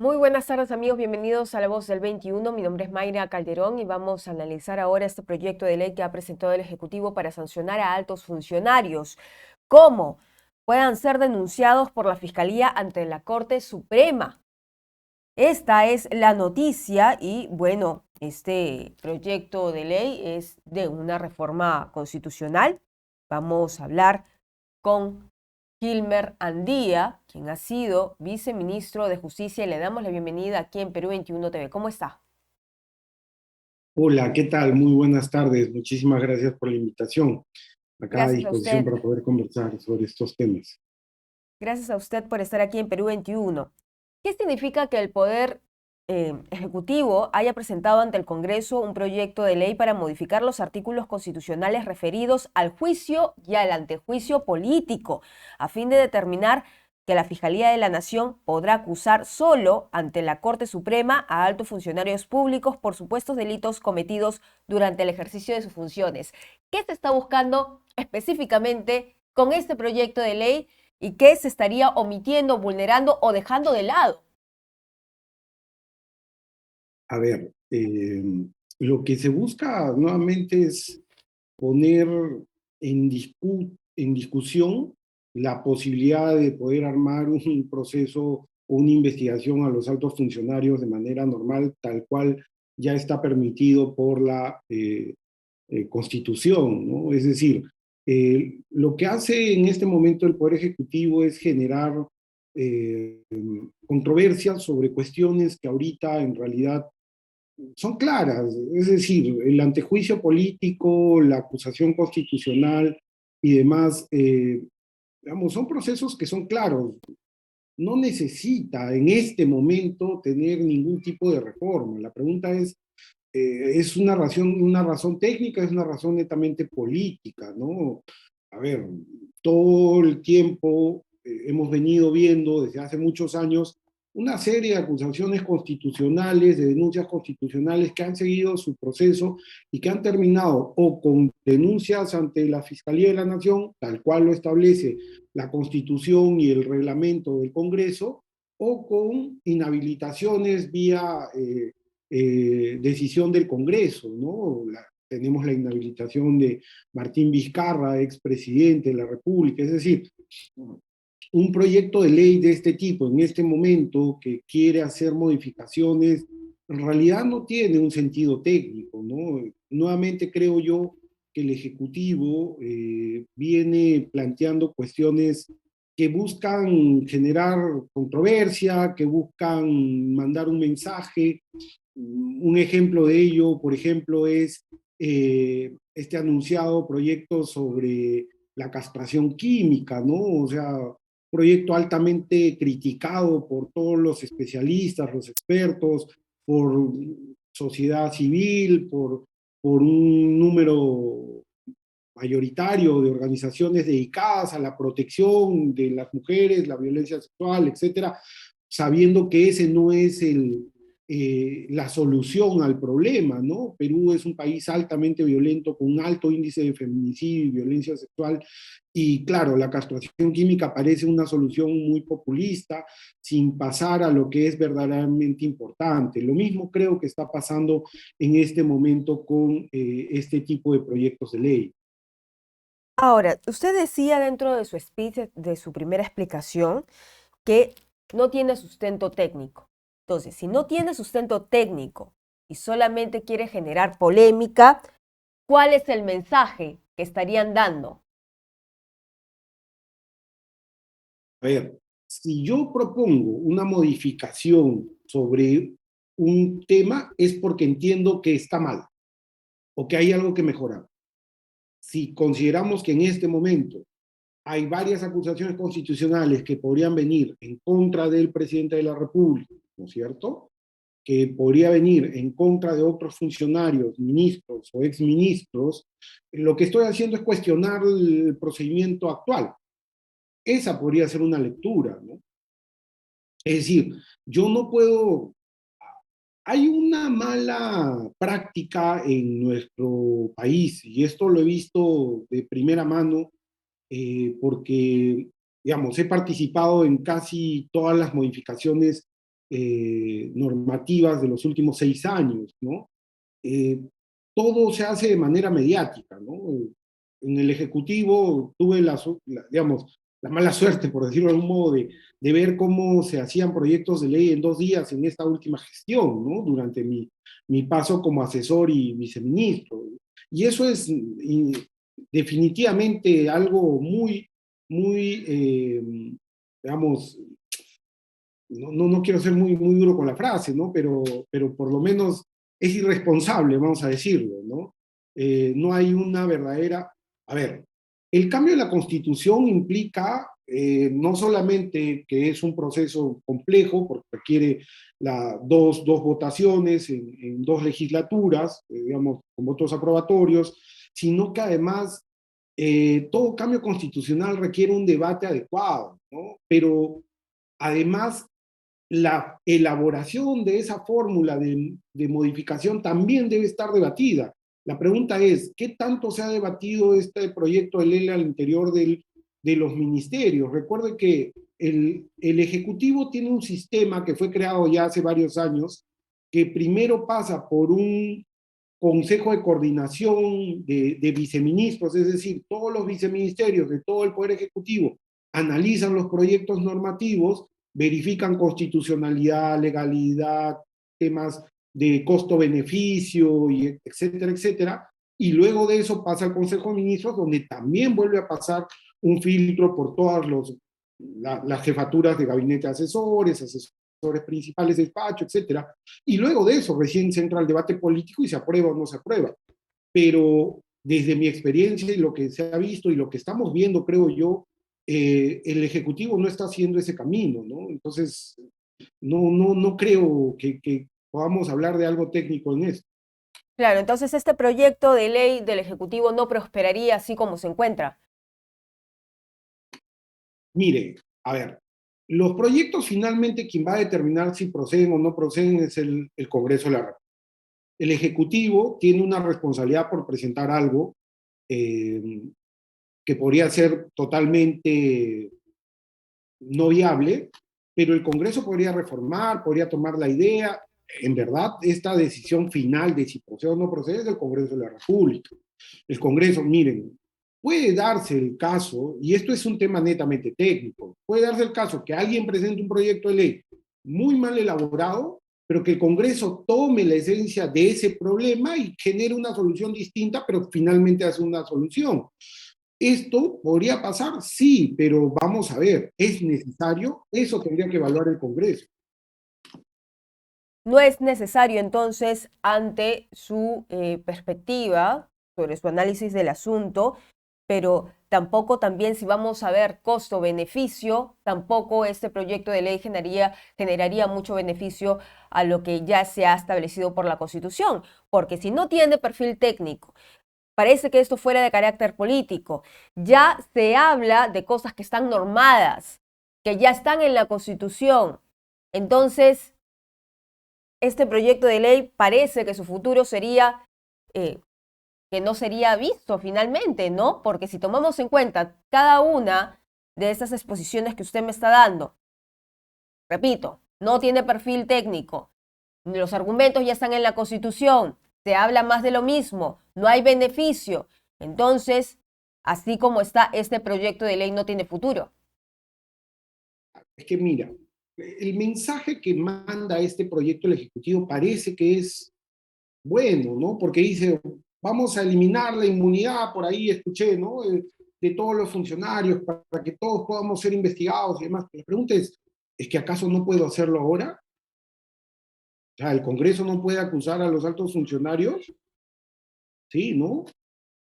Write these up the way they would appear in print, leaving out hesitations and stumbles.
Muy buenas tardes amigos, bienvenidos a La Voz del 21. Mi nombre es Mayra Calderón y vamos a analizar ahora este proyecto de ley que ha presentado el Ejecutivo para sancionar a altos funcionarios. ¿Cómo? Puedan ser denunciados por la Fiscalía ante la Corte Suprema. Esta es la noticia y bueno, este proyecto de ley es de una reforma constitucional. Vamos a hablar con Gilmer Andía, quien ha sido viceministro de Justicia, y le damos la bienvenida aquí en Perú 21 TV. ¿Cómo está? Hola, ¿qué tal? Muy buenas tardes. Muchísimas gracias por la invitación. Acá a Gracias a disposición usted, para poder conversar sobre estos temas. gracias a usted por estar aquí en Perú 21. ¿Qué significa que el Poder Ejecutivo haya presentado ante el Congreso un proyecto de ley para modificar los artículos constitucionales referidos al juicio y al antejuicio político, a fin de determinar que la Fiscalía de la Nación podrá acusar solo ante la Corte Suprema a altos funcionarios públicos por supuestos delitos cometidos durante el ejercicio de sus funciones? ¿Qué se está buscando específicamente con este proyecto de ley y qué se estaría omitiendo, vulnerando o dejando de lado? A ver, lo que se busca nuevamente es poner en discusión la posibilidad de poder armar un proceso o una investigación a los altos funcionarios de manera normal, tal cual ya está permitido por la Constitución, ¿no? Es decir, lo que hace en este momento el Poder Ejecutivo es generar eh, controversias sobre cuestiones que ahorita en realidad son claras, es decir, el antejuicio político, la acusación constitucional y demás, digamos, son procesos que son claros. No necesita en este momento tener ningún tipo de reforma. La pregunta es una razón técnica, es una razón netamente política, ¿no? A ver, todo el tiempo hemos venido viendo desde hace muchos años una serie de acusaciones constitucionales, de denuncias constitucionales que han seguido su proceso y que han terminado o con denuncias ante la Fiscalía de la Nación, tal cual lo establece la Constitución y el reglamento del Congreso, o con inhabilitaciones vía decisión del Congreso, ¿no? Tenemos la inhabilitación de Martín Vizcarra, expresidente de la República, es decir, un proyecto de ley de este tipo en este momento que quiere hacer modificaciones, en realidad no tiene un sentido técnico, ¿no? Nuevamente creo yo que el Ejecutivo viene planteando cuestiones que buscan generar controversia, que buscan mandar un mensaje. Un ejemplo de ello, por ejemplo, es este anunciado proyecto sobre la castración química, ¿no? O sea, proyecto altamente criticado por todos los especialistas, los expertos, por sociedad civil, por un número mayoritario de organizaciones dedicadas a la protección de las mujeres, la violencia sexual, etcétera, sabiendo que ese no es la solución al problema, ¿no? Perú es un país altamente violento, con un alto índice de feminicidio y violencia sexual, y claro, la castración química parece una solución muy populista, sin pasar a lo que es verdaderamente importante. Lo mismo creo que está pasando en este momento con este tipo de proyectos de ley. Ahora, usted decía dentro de su speech, de su primera explicación, que no tiene sustento técnico. Entonces, si no tiene sustento técnico y solamente quiere generar polémica, ¿cuál es el mensaje que estarían dando? A ver, si yo propongo una modificación sobre un tema es porque entiendo que está mal o que hay algo que mejorar. Si consideramos que en este momento hay varias acusaciones constitucionales que podrían venir en contra del presidente de la República, ¿no es cierto? Que podría venir en contra de otros funcionarios, ministros o exministros, lo que estoy haciendo es cuestionar el procedimiento actual. Esa podría ser una lectura, ¿no? Es decir, yo no puedo. Hay una mala práctica en nuestro país, y esto lo he visto de primera mano, porque, digamos, he participado en casi todas las modificaciones normativas de los últimos 6 años, ¿no? Todo se hace de manera mediática, ¿no? En el Ejecutivo tuve digamos, la mala suerte, por decirlo de algún modo, de ver cómo se hacían proyectos de ley en 2 días en esta última gestión, ¿no? Durante mi paso como asesor y viceministro. Y eso es definitivamente algo muy, digamos, no quiero ser muy duro con la frase, ¿no? Pero por lo menos es irresponsable, vamos a decirlo, ¿no? No hay una verdadera... A ver, el cambio de la Constitución implica no solamente que es un proceso complejo, porque requiere dos votaciones en 2 legislaturas, digamos, con votos aprobatorios, sino que además todo cambio constitucional requiere un debate adecuado, ¿no? Pero además la elaboración de esa fórmula de modificación también debe estar debatida. La pregunta es, ¿qué tanto se ha debatido este proyecto de ley al interior de los ministerios? Recuerde que el Ejecutivo tiene un sistema que fue creado ya hace varios años, que primero pasa por un consejo de coordinación de viceministros, es decir, todos los viceministerios de todo el Poder Ejecutivo analizan los proyectos normativos, verifican constitucionalidad, legalidad, temas de costo-beneficio, etcétera, etcétera, y luego de eso pasa al Consejo de Ministros, donde también vuelve a pasar un filtro por todas las jefaturas de gabinete de asesores principales de despacho, etcétera, y luego de eso recién se entra al debate político y se aprueba o no se aprueba. Pero desde mi experiencia y lo que se ha visto y lo que estamos viendo, creo yo, el Ejecutivo no está haciendo ese camino, ¿no? Entonces, no creo que podamos hablar de algo técnico en esto. Claro, entonces este proyecto de ley del Ejecutivo no prosperaría así como se encuentra. Mire, a ver, los proyectos finalmente quien va a determinar si proceden o no proceden es el Congreso de la República. El Ejecutivo tiene una responsabilidad por presentar algo eh, que podría ser totalmente no viable, pero el Congreso podría reformar, podría tomar la idea. En verdad, esta decisión final de si procede o no procede es del Congreso de la República. El Congreso, miren, puede darse el caso, y esto es un tema netamente técnico, puede darse el caso que alguien presente un proyecto de ley muy mal elaborado, pero que el Congreso tome la esencia de ese problema y genere una solución distinta, pero finalmente hace una solución. ¿Esto podría pasar? Sí, pero vamos a ver, ¿es necesario? Eso tendría que evaluar el Congreso. No es necesario entonces, ante su perspectiva sobre su análisis del asunto, pero tampoco también si vamos a ver costo-beneficio, tampoco este proyecto de ley generaría mucho beneficio a lo que ya se ha establecido por la Constitución, porque si no tiene perfil técnico, parece que esto fuera de carácter político, ya se habla de cosas que están normadas, que ya están en la Constitución. Entonces, este proyecto de ley parece que su futuro sería eh, que no sería visto finalmente, ¿no? Porque si tomamos en cuenta cada una de estas exposiciones que usted me está dando, repito, no tiene perfil técnico, los argumentos ya están en la Constitución, se habla más de lo mismo, no hay beneficio, entonces, así como está este proyecto de ley no tiene futuro. Es que mira, el mensaje que manda este proyecto el Ejecutivo parece que es bueno, ¿no? Porque dice, vamos a eliminar la inmunidad, por ahí escuché, ¿no? De todos los funcionarios para que todos podamos ser investigados y demás. La pregunta ¿es que acaso no puedo hacerlo ahora? O sea, ¿el Congreso no puede acusar a los altos funcionarios? Sí, ¿no?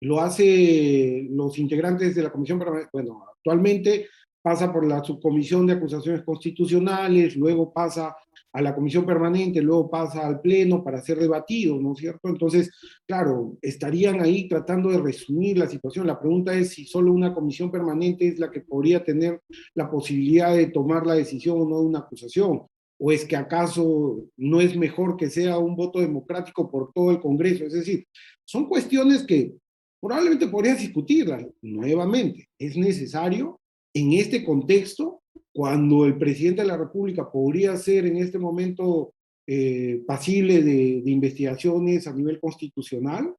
Lo hace los integrantes de la Comisión Permanente. Bueno, actualmente pasa por la Subcomisión de Acusaciones Constitucionales, luego pasa a la Comisión Permanente, luego pasa al Pleno para ser debatido, ¿no es cierto? Entonces, claro, estarían ahí tratando de resumir la situación. La pregunta es si solo una comisión permanente es la que podría tener la posibilidad de tomar la decisión o no de una acusación. ¿O es que acaso no es mejor que sea un voto democrático por todo el Congreso? Es decir, son cuestiones que probablemente podrías discutirlas nuevamente. ¿Es necesario en este contexto? cuando el presidente de la República podría ser en este momento pasible de investigaciones a nivel constitucional,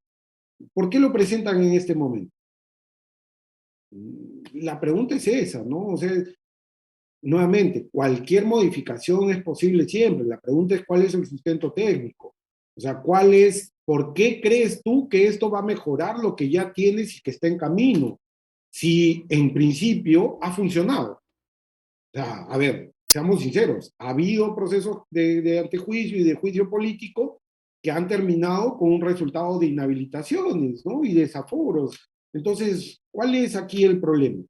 ¿por qué lo presentan en este momento? La pregunta es esa, ¿no? O sea, nuevamente, cualquier modificación es posible siempre. La pregunta es cuál es el sustento técnico. O sea, por qué crees tú que esto va a mejorar lo que ya tienes y que está en camino? Si en principio ha funcionado. O sea, a ver, seamos sinceros, ha habido procesos de antejuicio y de juicio político que han terminado con un resultado de inhabilitaciones, ¿no? Y desaforos. Entonces, ¿cuál es aquí el problema?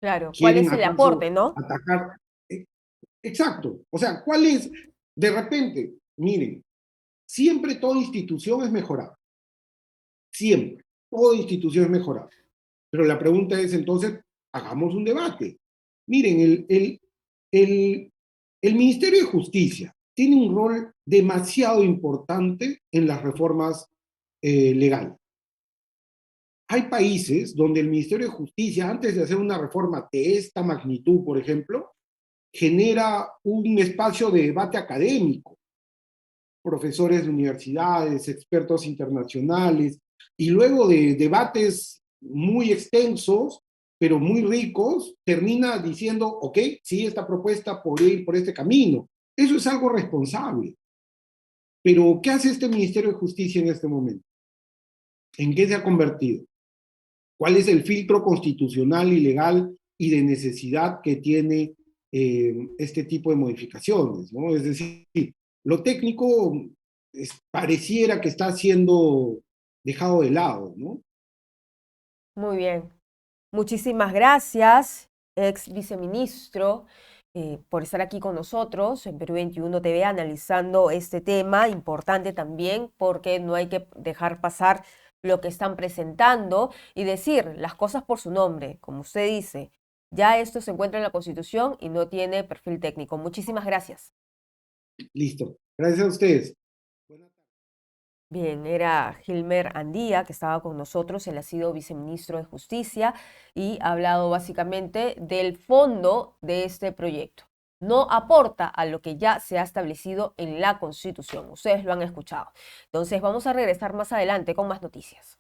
Claro, ¿cuál ¿Quieren es el acaso aporte, no? atacar? Exacto. O sea, ¿cuál es? De repente, miren, siempre toda institución es mejorable. Siempre. Toda institución es mejorable. Pero la pregunta es entonces, hagamos un debate. Miren, el, el Ministerio de Justicia tiene un rol demasiado importante en las reformas legales. Hay países donde el Ministerio de Justicia, antes de hacer una reforma de esta magnitud, por ejemplo, genera un espacio de debate académico, profesores de universidades, expertos internacionales, y luego de debates muy extensos, pero muy ricos, termina diciendo, ok, sí, esta propuesta podría ir por este camino. Eso es algo responsable. Pero, ¿qué hace este Ministerio de Justicia en este momento? ¿En qué se ha convertido? ¿Cuál es el filtro constitucional y legal y de necesidad que tiene este tipo de modificaciones? ¿No? Es decir, lo técnico pareciera que está siendo dejado de lado, ¿no? Muy bien. Muchísimas gracias, ex viceministro, por estar aquí con nosotros en Perú 21 TV analizando este tema importante también, porque no hay que dejar pasar lo que están presentando y decir las cosas por su nombre. Como usted dice, ya esto se encuentra en la Constitución y no tiene perfil técnico. Muchísimas gracias. Listo. Gracias a ustedes. Bien, era Gilmer Andía, que estaba con nosotros, él ha sido viceministro de Justicia y ha hablado básicamente del fondo de este proyecto. No aporta a lo que ya se ha establecido en la Constitución. Ustedes lo han escuchado. Entonces vamos a regresar más adelante con más noticias.